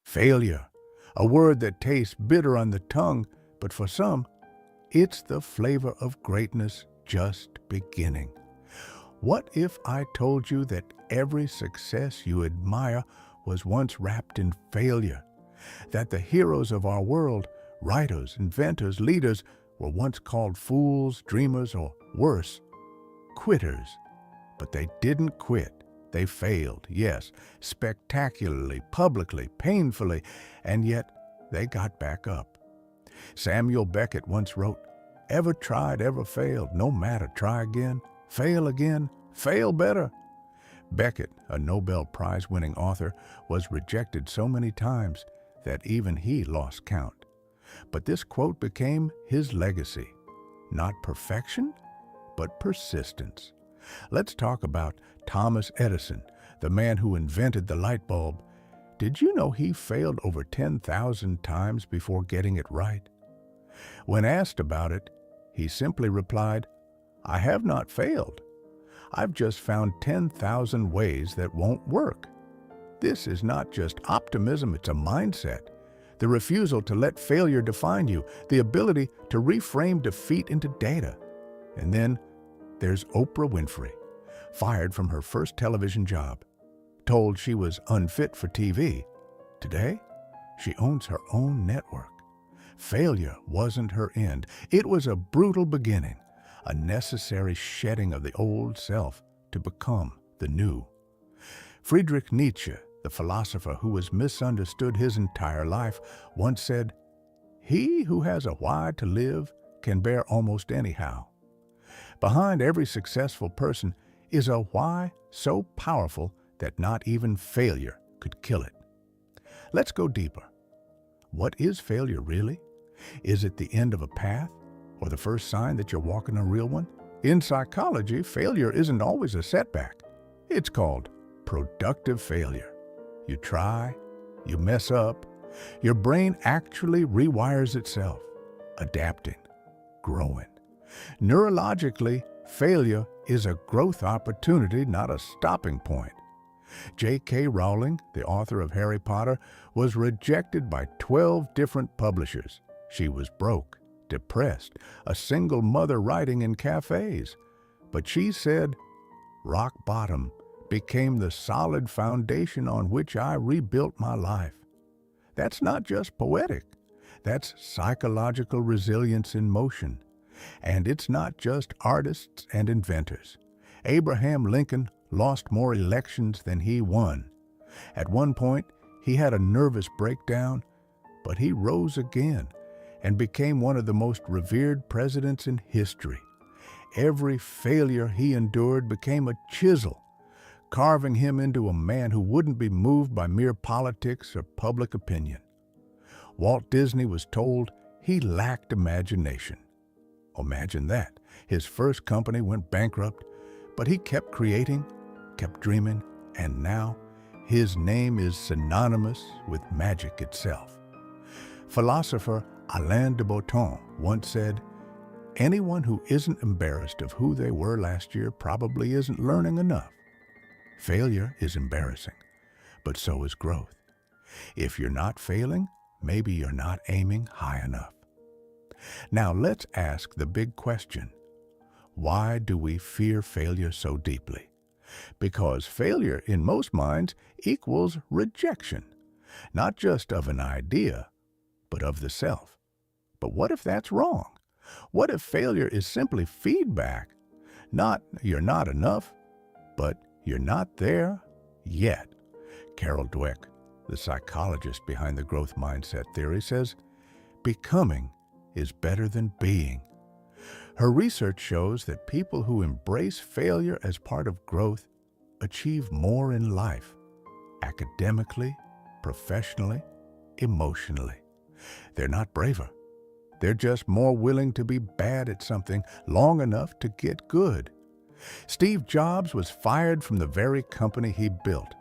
Failure, a word that tastes bitter on the tongue, but for some, it's the flavor of greatness just beginning. What if I told you that every success you admire was once wrapped in failure? That the heroes of our world, writers, inventors, leaders, were once called fools, dreamers, or worse, quitters. But they didn't quit. They failed, yes, spectacularly, publicly, painfully, and yet they got back up. Samuel Beckett once wrote, "Ever tried, ever failed, no matter, try again, fail better." Beckett, a Nobel Prize-winning author, was rejected so many times that even he lost count. But this quote became his legacy. Not perfection, but persistence. Let's talk about Thomas Edison, the man who invented the light bulb. Did you know he failed over 10,000 times before getting it right? When asked about it, he simply replied, "I have not failed. I've just found 10,000 ways that won't work." This is not just optimism, it's a mindset. The refusal to let failure define you, the ability to reframe defeat into data. And then there's Oprah Winfrey, fired from her first television job, told she was unfit for TV. Today, she owns her own network. Failure wasn't her end. It was a brutal beginning, a necessary shedding of the old self to become the new. Friedrich Nietzsche, the philosopher who was misunderstood his entire life, once said, "He who has a why to live can bear almost anyhow." Behind every successful person is a why so powerful that not even failure could kill it. Let's go deeper. What is failure really? Is it the end of a path or the first sign that you're walking a real one? In psychology, failure isn't always a setback. It's called productive failure. You try, you mess up, your brain actually rewires itself, adapting, growing. Neurologically, failure is a growth opportunity, not a stopping point. J.K. Rowling, the author of Harry Potter, was rejected by 12 different publishers. She was broke, depressed, a single mother writing in cafes. But she said, "Rock bottom became the solid foundation on which I rebuilt my life." That's not just poetic. That's psychological resilience in motion. And it's not just artists and inventors. Abraham Lincoln lost more elections than he won. At one point, he had a nervous breakdown, but he rose again and became one of the most revered presidents in history. Every failure he endured became a chisel, carving him into a man who wouldn't be moved by mere politics or public opinion. Walt Disney was told he lacked imagination. Imagine that. His first company went bankrupt, but he kept creating, kept dreaming, and now his name is synonymous with magic itself. Philosopher Alain de Botton once said, "Anyone who isn't embarrassed of who they were last year probably isn't learning enough." Failure is embarrassing, but so is growth. If you're not failing, maybe you're not aiming high enough. Now let's ask the big question. Why do we fear failure so deeply? Because failure in most minds equals rejection, not just of an idea, but of the self. But what if that's wrong? What if failure is simply feedback? Not "you're not enough," but "you're not there yet." Carol Dweck, the psychologist behind the growth mindset theory, says, "Becoming is better than being." Her research shows that people who embrace failure as part of growth achieve more in life, academically, professionally, emotionally. They're not braver. They're just more willing to be bad at something long enough to get good. Steve Jobs was fired from the very company he built,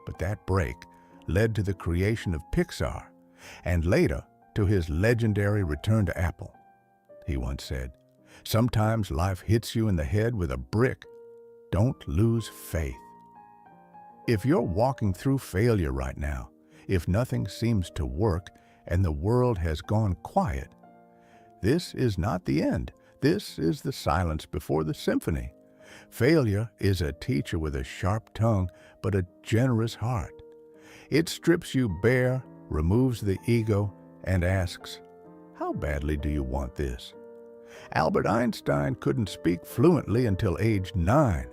but that break led to the creation of Pixar and later to his legendary return to Apple. He once said, "Sometimes life hits you in the head with a brick. Don't lose faith." If you're walking through failure right now, if nothing seems to work and the world has gone quiet, this is not the end. This is the silence before the symphony. Failure is a teacher with a sharp tongue but a generous heart. It strips you bare, removes the ego, and asks, "How badly do you want this?" Albert Einstein couldn't speak fluently until age 9.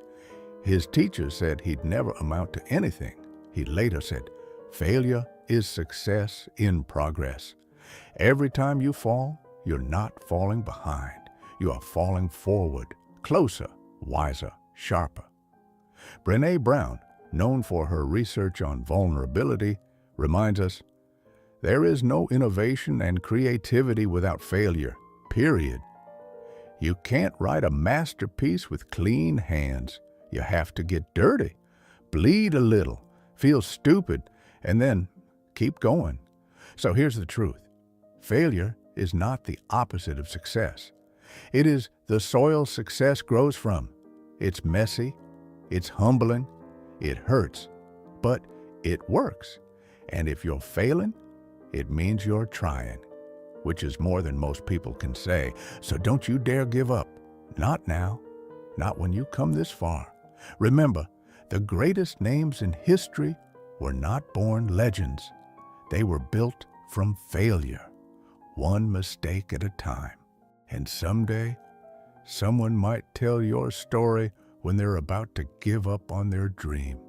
His teacher said he'd never amount to anything. He later said, "Failure is success in progress." Every time you fall, you're not falling behind. You are falling forward, closer, wiser, sharper. Brené Brown, known for her research on vulnerability, reminds us, there is no innovation and creativity without failure, period. You can't write a masterpiece with clean hands. You have to get dirty, bleed a little, feel stupid, and then keep going. So here's the truth. Failure is not the opposite of success. It is the soil success grows from. It's messy, it's humbling, it hurts, but it works. And if you're failing, it means you're trying, which is more than most people can say. So don't you dare give up. Not now. Not when you come this far. Remember, the greatest names in history were not born legends. They were built from failure, one mistake at a time. And someday, someone might tell your story when they're about to give up on their dream.